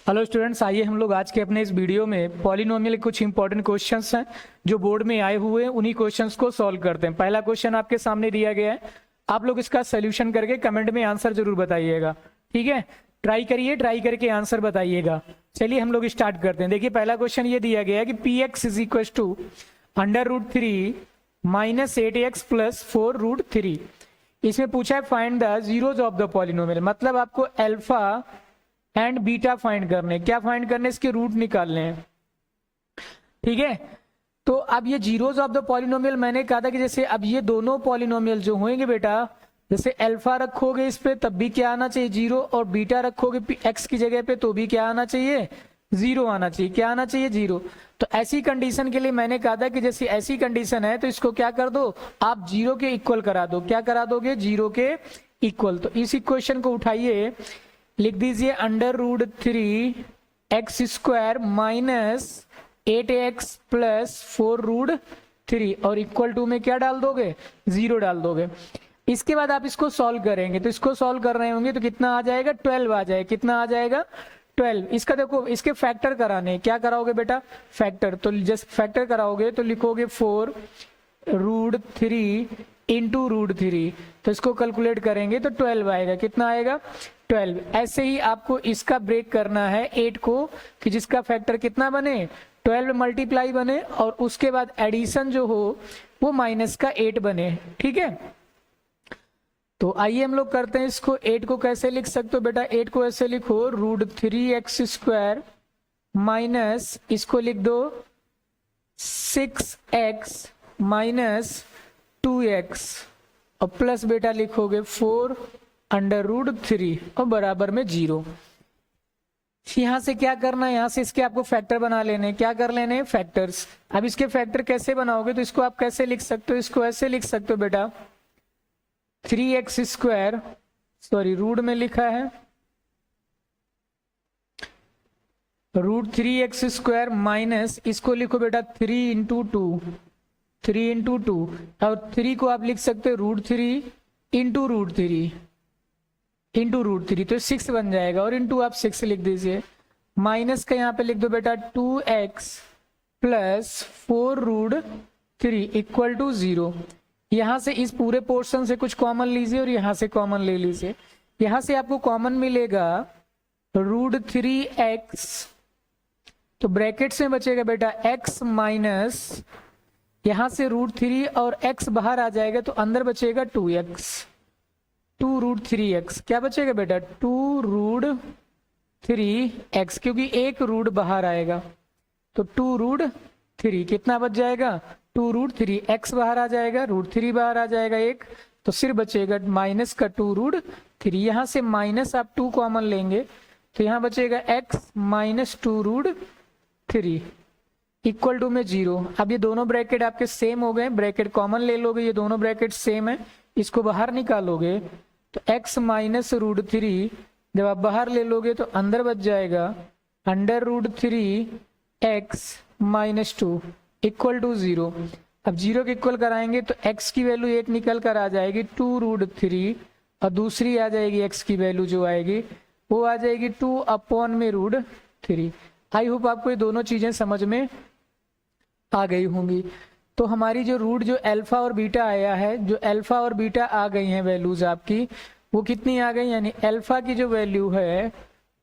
Hello students, आइए हम लोग आज के अपने इस वीडियो में पॉलिनोमियल के कुछ इंपॉर्टेंट क्वेश्चंस हैं जो बोर्ड में आए हुए हैं। उन्हीं क्वेश्चंस को सॉल्व करते हैं। पहला क्वेश्चन आपके सामने दिया गया है, आप लोग इसका सोल्यूशन करके कमेंट में आंसर जरूर बताइएगा। ठीक है, ट्राई करिए, ट्राई करके आंसर बताइएगा। चलिए हम लोग स्टार्ट करते हैं। देखिए पहला क्वेश्चन ये दिया गया है कि P X is equal to √3 minus 8x plus 4√3। इसमें पूछा है find the zeros of the polynomial, मतलब आपको अल्फा एंड बीटा फाइंड करने। क्या फाइंड करने? इसके रूट निकालने हैं। ठीक है, तो अब ये जीरोज ऑफ द पॉलिनोमियल मैंने कहा था कि जैसे अब ये दोनों पॉलिनोमियल जो होंगे बेटा, जैसे अल्फा रखोगे इस पे तब भी क्या आना चाहिए? 0, और बीटा रखोगे एक्स की जगह पे तो भी क्या आना चाहिए? 0 आना चाहिए। क्या आना चाहिए? 0। तो ऐसी कंडीशन के लिए मैंने कहा था कि जैसे ऐसी कंडीशन है तो इसको क्या कर दो, आप 0 के इक्वल करा दो। क्या करा दोगे? 0 के इक्वल। तो इस इक्वेशन को उठाइए, लिख दीजिए √3x² माइनस 8x प्लस 4√3 और इक्वल टू में क्या डाल दोगे? 0 डाल दोगे। इसके बाद आप इसको सॉल्व करेंगे, तो इसको सॉल्व कर रहे होंगे तो कितना आ जाएगा? 12 आ जाएगा। कितना आ जाएगा? 12। इसका देखो, इसके फैक्टर कराने। क्या कराओगे बेटा? फैक्टर। तो जस्ट फैक्टर कराओगे तो लिखोगे 4√3 इंटू √3। तो इसको कैलकुलेट करेंगे तो 12 आएगा। कितना आएगा? 12। ऐसे ही आपको इसका ब्रेक करना है 8 को, कि जिसका फैक्टर कितना बने? 12 मल्टीप्लाई बने, और उसके बाद एडिशन जो हो वो माइनस का 8 बने। ठीक है, तो आइए हम लोग करते हैं इसको। 8 को कैसे लिख सकते हो बेटा? 8 को ऐसे लिखो √3x² माइनस इसको लिख दो 6x माइनस 2x और प्लस बेटा लिखोगे 4√3 और बराबर में 0। यहां से क्या करना है? यहां से इसके आपको फैक्टर बना लेने। क्या कर लेने? फैक्टर्स। अब इसके फैक्टर कैसे बनाओगे? तो इसको आप कैसे लिख सकते हो? इसको ऐसे लिख सकते हो बेटा 3x², सॉरी रूट में लिखा है √3x² माइनस इसको लिखो बेटा 3 इंटू 2, 3 इंटू 2, और 3 को आप लिख सकते हो √3 इंटू √3 इंटू √3, तो 6 बन जाएगा। और इंटू आप 6 लिख दीजिए। माइनस का यहाँ पे लिख दो बेटा 2x प्लस 4√3 इक्वल टू 0। यहां से इस पूरे पोर्शन से कुछ कॉमन लीजिए और यहां से कॉमन ले लीजिए। यहां से आपको कॉमन मिलेगा √3x, तो ब्रैकेट्स में बचेगा बेटा x माइनस यहां से √3 और x बाहर आ जाएगा तो अंदर बचेगा 2x, 2√3x। क्या बचेगा बेटा? 2√3x, क्योंकि एक रूट बाहर आएगा तो 2√3 कितना बच जाएगा? 2√3। x बाहर आ जाएगा, √3 बाहर आ जाएगा एक, तो सिर्फ बचेगा माइनस का 2√3। यहां से माइनस आप 2 कॉमन लेंगे तो यहां बचेगा x माइनस 2√3 इक्वल टू में 0। अब ये दोनों ब्रैकेट आपके सेम हो गए, ब्रैकेट कॉमन ले लोगे, ये दोनों ब्रैकेट सेम है, इसको बाहर निकालोगे तो x माइनस √3 जब आप बाहर ले लोगे तो अंदर बच जाएगा √3x माइनस 2 इक्वल टू 0। अब 0 के इक्वल कराएंगे तो x की वैल्यू एक निकल कर आ जाएगी 2√3, और दूसरी आ जाएगी x की वैल्यू जो आएगी वो आ जाएगी 2/√3। आई होप आपको ये दोनों चीजें समझ में आ गई होंगी। तो हमारी जो रूट जो अल्फा और बीटा आया है, जो अल्फा और बीटा आ गई हैं वैल्यूज आपकी, वो कितनी आ गई? यानी अल्फा की जो वैल्यू है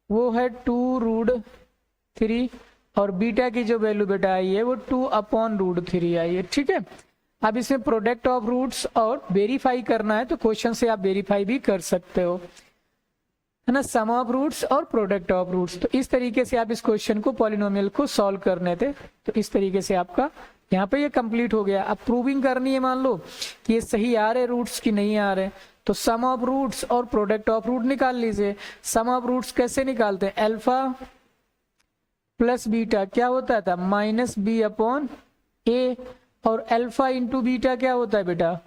वो है 2√3 और बीटा की जो वैल्यू बेटा आई है वो 2/√3 आई है। ठीक है, अब इसमें प्रोडक्ट ऑफ रूट्स और वेरीफाई करना है, तो क्वेश्चन से आप वेरीफाई भी कर सकते हो, है ना, सम ऑफ रूट्स और प्रोडक्ट ऑफ रूट्स। तो इस तरीके से आप इस क्वेश्चन को पॉलिनोमियल को सॉल्व करने थे। तो इस तरीके से आपका यहाँ पे ये कंप्लीट हो गया। अब प्रूविंग करनी है, मान लो कि ये सही आ रहे रूट्स की नहीं आ रहे, तो सम ऑफ रूट्स और प्रोडक्ट ऑफ रूट निकाल लीजिए। सम ऑफ रूट्स कैसे निकालते हैं? अल्फा प्लस बीटा क्या होता था? -b/a, और अल्फा इंटू बीटा क्या होता है बेटा?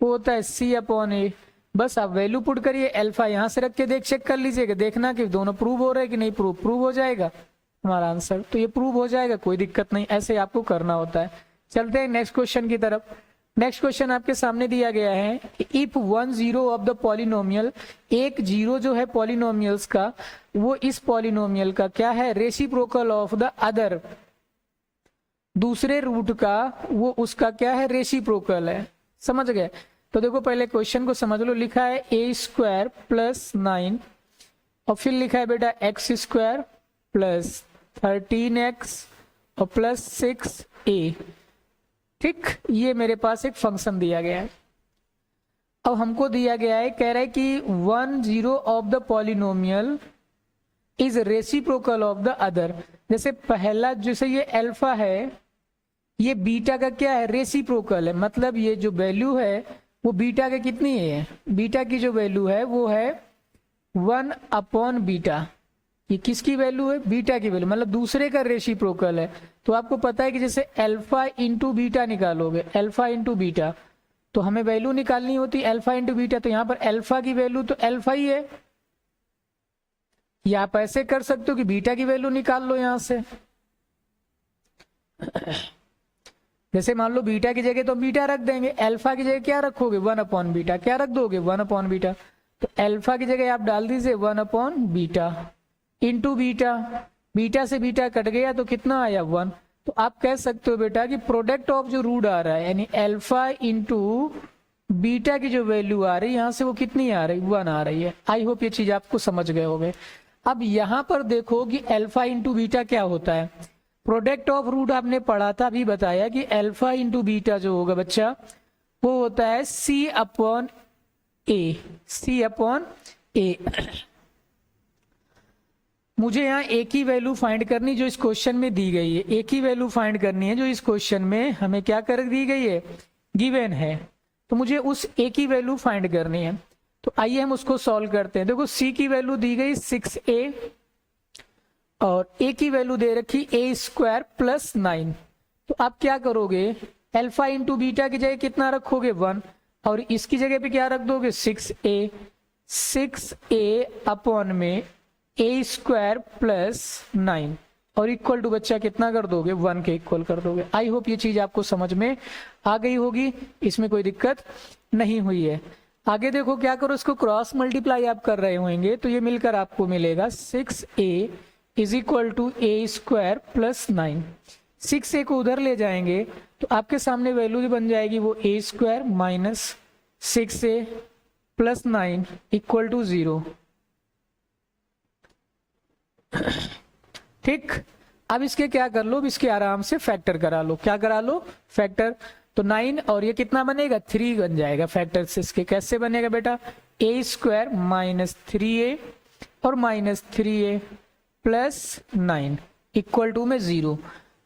वो होता है c/a। बस आप वैल्यू पुट करिए, अल्फा यहां से रख के चेक कर लीजिएगा, देखना कि दोनों प्रूव हो रहे हैं कि नहीं। प्रूव हो जाएगा हमारा आंसर, तो ये प्रूव हो जाएगा, कोई दिक्कत नहीं। ऐसे आपको करना होता है। चलते हैं नेक्स्ट क्वेश्चन की तरफ। नेक्स्ट क्वेश्चन आपके सामने दिया गया है, if 1 zero of the polynomial, एक जीरो जो है पॉलिनोमियल्स का, वो इस पॉलिनोमियल का क्या है, रेसिप्रोकल ऑफ द अदर, दूसरे रूट का वो उसका क्या है, रेसिप्रोकल है। समझ गए? तो देखो पहले क्वेश्चन को समझ लो। लिखा है ए स्क्वायर प्लस 9 और फिर लिखा है बेटा एक्स स्क्वायर प्लस 13x और प्लस 6a। ठीक, ये मेरे पास एक फंक्शन दिया गया है। अब हमको दिया गया है, कह रहा है कि 1 zero of the polynomial is reciprocal of the other. जैसे पहला जैसे ये अल्फा है, ये बीटा का क्या है, रेसिप्रोकल है। मतलब ये जो वैल्यू है वो बीटा का कितनी है, बीटा की जो वैल्यू है वो है 1 अपॉन बीटा। ये किसकी वैल्यू है, बीटा की वैल्यू, मतलब दूसरे का रेसिप्रोकल है। तो आपको पता है कि जैसे अल्फा इंटू बीटा निकालोगे, अल्फा इंटू बीटा, तो हमें वैल्यू निकालनी होती है अल्फा इंटू बीटा। तो यहाँ पर अल्फा की वैल्यू तो अल्फा ही है, या आप ऐसे कर सकते हो कि बीटा की वैल्यू निकाल लो यहां से। जैसे मान लो बीटा की जगह तो बीटा रख देंगे, अल्फा की जगह क्या रखोगे, 1 अपॉन बीटा। क्या रख दोगे, 1 अपॉन बीटा। तो अल्फा की जगह आप डाल दीजिए 1 upon beta into beta. Beta से बीटा कट गया तो कितना आया, 1। तो आप कह सकते हो बेटा कि प्रोडक्ट ऑफ जो रूट आ रहा है, यानी अल्फा इंटू बीटा की जो वैल्यू आ रही है यहां से वो कितनी आ रही, 1 आ रही है। आई होप ये चीज आपको समझ गए होंगे। अब यहां पर देखो कि अल्फा इंटू बीटा क्या होता है। प्रोडक्ट ऑफ रूट आपने पढ़ा था, अभी बताया कि अल्फा इंटू बीटा जो होगा बच्चा वो होता है सी अपॉन ए, सी अपॉन ए। मुझे यहाँ एक ही वैल्यू फाइंड करनी जो इस क्वेश्चन में दी गई है, एक ही वैल्यू फाइंड करनी है जो इस क्वेश्चन में हमें क्या कर दी गई है, गिवन है। तो मुझे उस एक ही वैल्यू फाइंड करनी है। तो आइए हम उसको सॉल्व करते हैं। देखो सी की वैल्यू दी गई 6a और ए की वैल्यू दे रखी ए स्क्वायर प्लस 9। तो आप क्या करोगे, अल्फा इंटू बीटा की जगह कितना रखोगे, 1, और इसकी जगह पे क्या रख दोगे, 6a। 6a अपॉन में ए स्क्वायर प्लस 9 और इक्वल टू बच्चा कितना कर दोगे, 1 के इक्वल कर दोगे। आई होप ये चीज आपको समझ में आ गई होगी, इसमें कोई दिक्कत नहीं हुई है। आगे देखो क्या करो, इसको क्रॉस मल्टीप्लाई आप कर रहे होंगे तो ये मिलकर आपको मिलेगा 6a is equal to A square plus 9। 6a को उधर ले जाएंगे तो आपके सामने वैल्यू बन जाएगी वो A square minus 6a plus 9 equal to 0। ठीक, अब इसके क्या कर लो, इसके आराम से फैक्टर करा लो। क्या करा लो, फैक्टर। तो 9 और ये कितना बनेगा, 3 बन जाएगा फैक्टर से। इसके कैसे बनेगा बेटा, ए स्क्वायर माइनस 3a और minus 3a plus 9 equal to में 0।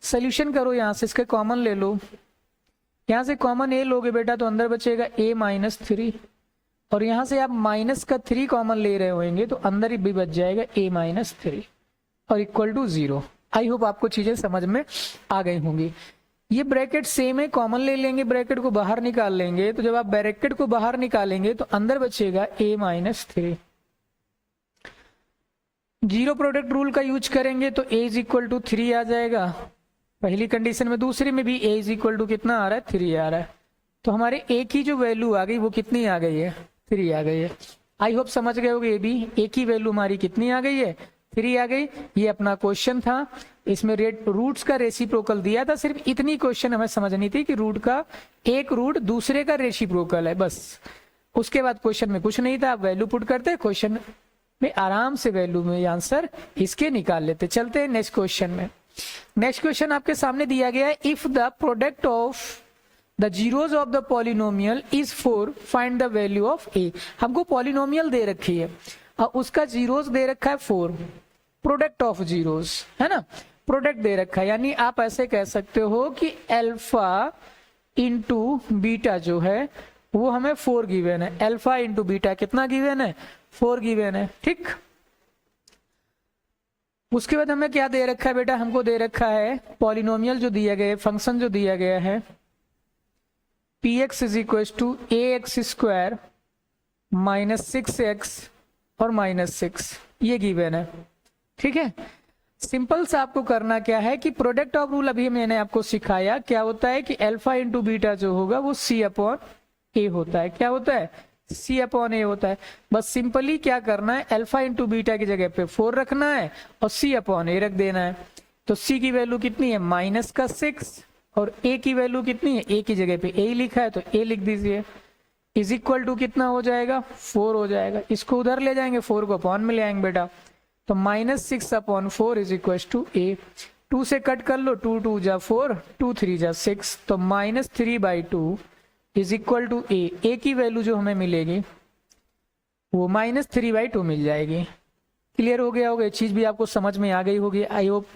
सोल्यूशन करो, यहां से इसके कॉमन ले लो। यहां से कॉमन a लोगे बेटा तो अंदर बचेगा a माइनस 3 और यहां से आप माइनस का 3 कॉमन ले रहे होंगे तो अंदर ही भी बच जाएगा a माइनस 3 और इक्वल टू 0। आई होप आपको चीजें समझ में आ गई होंगी। ये ब्रैकेट सेम है, कॉमन ले लेंगे, ब्रैकेट को बाहर निकाल लेंगे। तो जब आप ब्रैकेट को बाहर निकालेंगे तो अंदर बचेगा a minus 3। Zero product rule का यूज करेंगे तो a इज इक्वल टू 3 आ जाएगा पहली कंडीशन में। दूसरी में भी a इज इक्वल टू कितना आ रहा है, 3 आ रहा है। तो हमारे a की जो वैल्यू आ गई वो कितनी आ गई है, 3 आ गई है। आई होप समझ गए होगे, ये भी a की वैल्यू हमारी कितनी आ गई है, 3 आ गई। ये अपना क्वेश्चन था, इसमें रूट्स का रेसिप्रोकल दिया था। सिर्फ इतनी क्वेश्चन हमें समझनी थी कि रूट का एक रूट दूसरे का रेसिप्रोकल है, बस। उसके बाद क्वेश्चन में कुछ नहीं था। आप वैल्यू पुट करते, क्वेश्चन में आराम से वैल्यू में आंसर इसके निकाल लेते। चलते हैं नेक्स्ट क्वेश्चन में। नेक्स्ट क्वेश्चन आपके सामने दिया गया है, if the product of the zeros of the polynomial is 4 find the value of a। हमको पॉलिनोमियल दे रखी है और उसका जीरोज दे रखा है 4, प्रोडक्ट ऑफ जीरोज है ना, प्रोडक्ट दे रखा है। यानी आप ऐसे कह सकते हो कि अल्फा इंटू बीटा जो है वो हमें 4 गिवन है। अल्फा इंटू बीटा कितना गिवन है, 4 गिवन है। ठीक, उसके बाद हमें क्या दे रखा है बेटा, हमको दे रखा है पॉलिनोमियल जो दिया गया है, फंक्शन जो दिया गया है px is equal to ax square minus 6x और माइनस 6, ये गिवन है। ठीक है, सिंपल सा आपको करना क्या है कि प्रोडक्ट ऑफ रूल अभी मैंने आपको सिखाया क्या होता है कि अल्फा इंटू बीटा जो होगा वो सी अपॉन ए होता है। क्या होता है? सी अपॉन ए होता है। बस सिंपली क्या करना है, अल्फा इंटू बीटा की जगह पे 4 रखना है और सी अपॉन ए रख देना है। तो सी की वैल्यू कितनी है -6 और ए की वैल्यू कितनी है, ए की जगह पे ए लिखा है तो ए लिख दीजिए। इज इक्वल टू कितना हो जाएगा 4 हो जाएगा। इसको उधर ले जाएंगे 4 को अपॉन में ले आएंगे बेटा, तो -6 अपॉन 4 इज इक्वल टू ए। 2 से कट कर लो, 2 2 जा 4, 2 3 जा 6, तो -3/2 इज इक्वल टू ए। ए की वैल्यू जो हमें मिलेगी वो -3/2 मिल जाएगी। क्लियर हो गया होगा, ये चीज भी आपको समझ में आ गई होगी। आई होप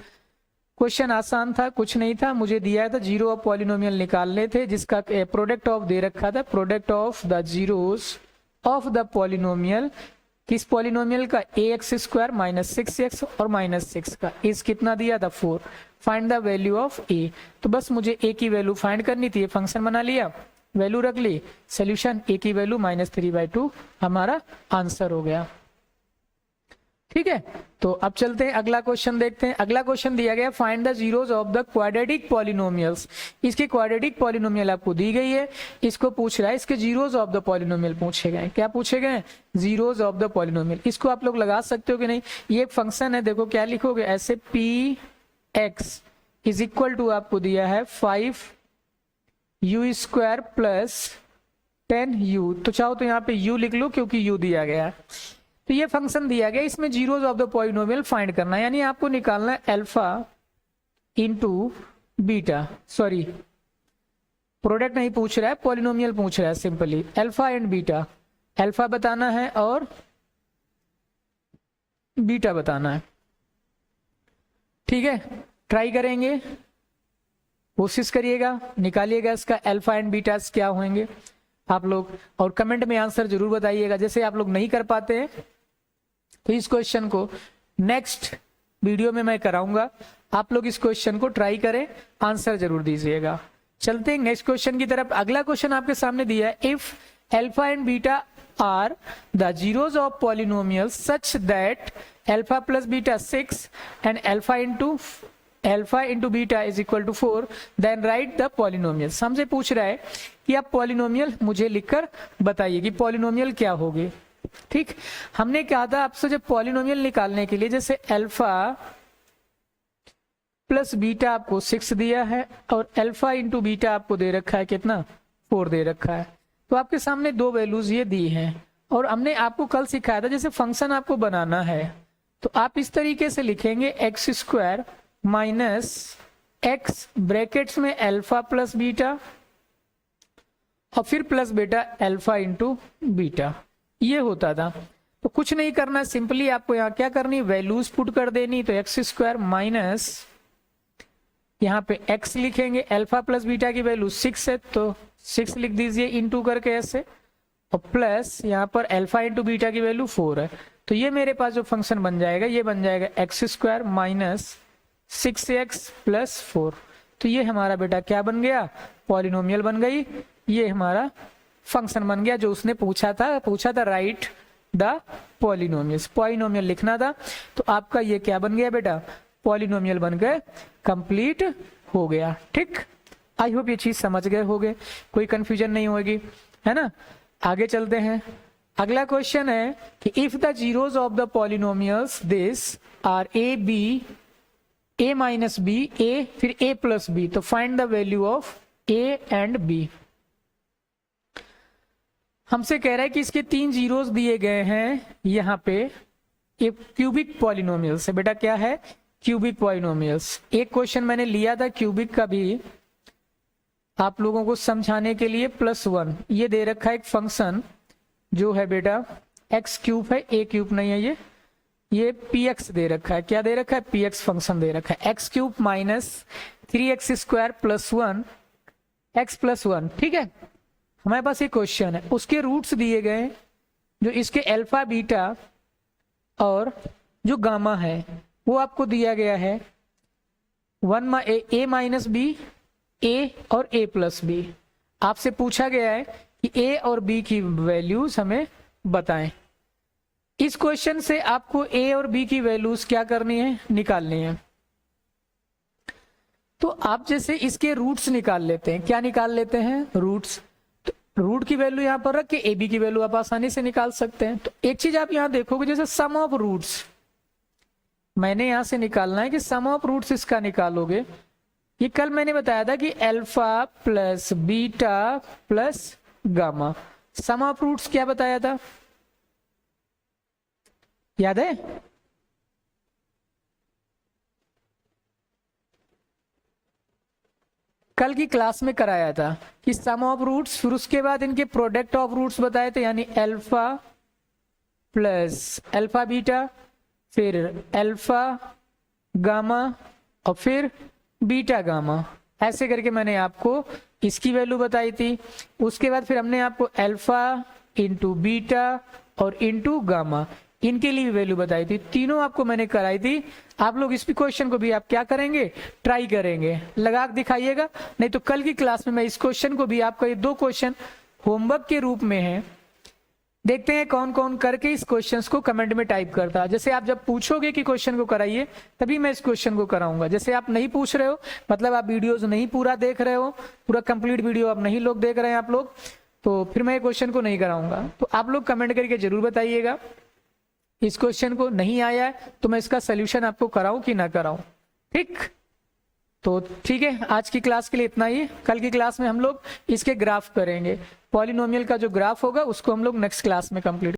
क्वेश्चन आसान था, कुछ नहीं था। मुझे दिया था जीरो ऑफ पॉलिनोमियल निकालने थे जिसका प्रोडक्ट ऑफ दे रखा था, product of the zeros of the polynomial. किस पॉलिनोमियल का? ax स्क्वायर -6x और -6 का। इस कितना दिया था 4। Find the value of a। तो बस मुझे a की वैल्यू फाइंड करनी थी, फंक्शन बना लिया, वैल्यू रख ली, सोल्यूशन a की वैल्यू -3/2 हमारा आंसर हो गया। ठीक है, तो अब चलते हैं अगला क्वेश्चन देखते हैं। अगला क्वेश्चन दिया गया find the zeros of the quadratic polynomials. इसकी क्वाड्रेटिक पॉलिनोमियल आपको दी गई है, इसको पूछ रहा है इसके जीरोस ऑफ द पॉलिनोमियल पूछे गए। क्या पूछे गए? Zeros of the polynomial. इसको आप लोग लगा सकते हो कि नहीं, ये एक फंक्शन है, देखो क्या लिखोगे ऐसे, P X is equal to आपको दिया है 5u² प्लस 10u। तो चाहो तो यहाँ पे u लिख लो क्योंकि u दिया गया है। तो ये फंक्शन दिया गया, इसमें zeros of the polynomial find करना है, यानी आपको निकालना है alpha into beta. Sorry, product नहीं पूछ रहा है, पॉलिनोमियल पूछ रहा है simply. Alpha and beta, alpha बताना है और बीटा बताना है। ठीक है, ट्राई करेंगे, कोशिश करिएगा, निकालिएगा इसका अल्फा एंड बीटा क्या होंगे आप लोग, और कमेंट में आंसर जरूर बताइएगा। जैसे आप लोग नहीं कर पाते हैं तो इस क्वेश्चन को नेक्स्ट वीडियो में मैं कराऊंगा, आप लोग इस क्वेश्चन को ट्राई करें, आंसर जरूर दीजिएगा। चलते हैं नेक्स्ट क्वेश्चन की तरफ। अगला क्वेश्चन आपके सामने दिया है, if alpha and beta are the zeros of polynomial such that alpha plus beta 6 and alpha into beta is equal to 4 then write the polynomial. हमसे पूछ रहा है कि आप पॉलिनोमियल मुझे लिखकर बताइए कि पॉलिनोमियल क्या होगी। ठीक, हमने कहा था आपसे जब पॉलिनोमियल निकालने के लिए, जैसे अल्फा प्लस बीटा आपको 6 दिया है और अल्फा इंटू बीटा आपको दे रखा है कितना, 4 दे रखा है। तो आपके सामने दो वैल्यूज ये दी हैं और हमने आपको कल सिखाया था जैसे फंक्शन आपको बनाना है तो आप इस तरीके से लिखेंगे x² माइनस x ब्रैकेट्स में अल्फा प्लस बीटा और फिर प्लस बेटा अल्फा इंटू बीटा, ये होता था। तो कुछ नहीं करना, सिंपली आपको यहाँ क्या करनी, वैल्यूज पुट कर देनी। तो x² माइनस यहाँ पे x लिखेंगे, अल्फा प्लस बीटा की वैल्यू 6 है तो 6 लिख दीजिए इंटू करके ऐसे, और प्लस यहाँ पर अल्फा इंटू बीटा की वैल्यू 4 है। तो ये मेरे पास जो फंक्शन बन जाएगा ये बन जाएगा x² माइनस 6x प्लस 4। तो ये हमारा बेटा क्या बन गया, पॉलिनोमियल बन गई, ये हमारा फंक्शन बन गया जो उसने पूछा था राइट द पॉलिनोमियल्स, पॉलिनोमियल लिखना था। तो आपका ये क्या बन गया बेटा, पॉलिनोमियल बन गए, कंप्लीट हो गया। ठीक, आई होप ये चीज समझ गए होगे, कोई कंफ्यूजन नहीं होगी, है ना। आगे चलते हैं। अगला क्वेश्चन है कि if the zeros of the polynomials this are A B, a minus B, A फिर a प्लस बी, तो find the value of a and b। हमसे कह रहा है कि इसके 3 जीरोस दिए गए हैं यहाँ पे, एक क्यूबिक पॉलिनोमियल्स है बेटा, क्या है, क्यूबिक पॉलिनोमियल्स। एक क्वेश्चन मैंने लिया था क्यूबिक का भी आप लोगों को समझाने के लिए, +1 ये दे रखा है एक फंक्शन जो है बेटा x³ है, a³ नहीं है, ये px दे रखा है। क्या दे रखा है, px फंक्शन दे रखा है, x³ minus 3x² plus 1 x plus 1। ठीक है, हमारे पास एक क्वेश्चन है, उसके रूट्स दिए गए जो इसके अल्फा बीटा और जो गामा है वो आपको दिया गया है 1 a माइनस बी, a और a प्लस बी। आपसे पूछा गया है कि a और b की वैल्यूज हमें बताएं। इस क्वेश्चन से आपको ए और बी की वैल्यूज क्या करनी है, निकालनी है। तो आप जैसे इसके रूट्स निकाल लेते हैं, क्या निकाल लेते हैं, रूट्स। तो रूट की वैल्यू यहां पर रख के ए बी की वैल्यू आप आसानी से निकाल सकते हैं। तो एक चीज आप यहां देखोगे, जैसे सम ऑफ रूट्स मैंने यहां से निकालना है कि सम ऑफ रूट्स इसका निकालोगे। ये कल मैंने बताया था कि alpha plus beta plus gamma, sum of roots क्या बताया था, याद है? कल की क्लास में कराया था कि सम ऑफ रूट्स, फिर उसके बाद इनके प्रोडक्ट ऑफ रूट्स बताए थे, यानी अल्फा प्लस अल्फा बीटा, फिर अल्फा गामा और फिर बीटा गामा, ऐसे करके मैंने आपको इसकी वैल्यू बताई थी। उसके बाद फिर हमने आपको अल्फा इंटू बीटा और इंटू गामा, इनके लिए भी वैल्यू बताई थी। तीनों आपको मैंने कराई थी। आप लोग इस क्वेश्चन को भी आप क्या करेंगे, ट्राई करेंगे, लगा के दिखाइएगा। नहीं तो कल की क्लास में मैं इस क्वेश्चन को भी, आपका ये 2 क्वेश्चन होमवर्क के रूप में है, देखते हैं कौन कौन करके इस क्वेश्चंस को कमेंट में टाइप करता है। जैसे आप जब पूछोगे कि क्वेश्चन को कराइए, तभी मैं इस क्वेश्चन को कराऊंगा। जैसे आप नहीं पूछ रहे हो, मतलब आप वीडियोस नहीं पूरा देख रहे हो, पूरा कंप्लीट वीडियो आप नहीं लोग देख रहे हैं आप लोग, तो फिर मैं क्वेश्चन को नहीं कराऊंगा। तो आप लोग कमेंट करके जरूर बताइएगा इस क्वेश्चन को नहीं आया है तो मैं इसका सोल्यूशन आपको कराऊं कि ना कराऊं, ठीक? तो ठीक है, आज की क्लास के लिए इतना ही। कल की क्लास में हम लोग इसके ग्राफ करेंगे, पॉलिनोमियल का जो ग्राफ होगा उसको हम लोग नेक्स्ट क्लास में कंप्लीट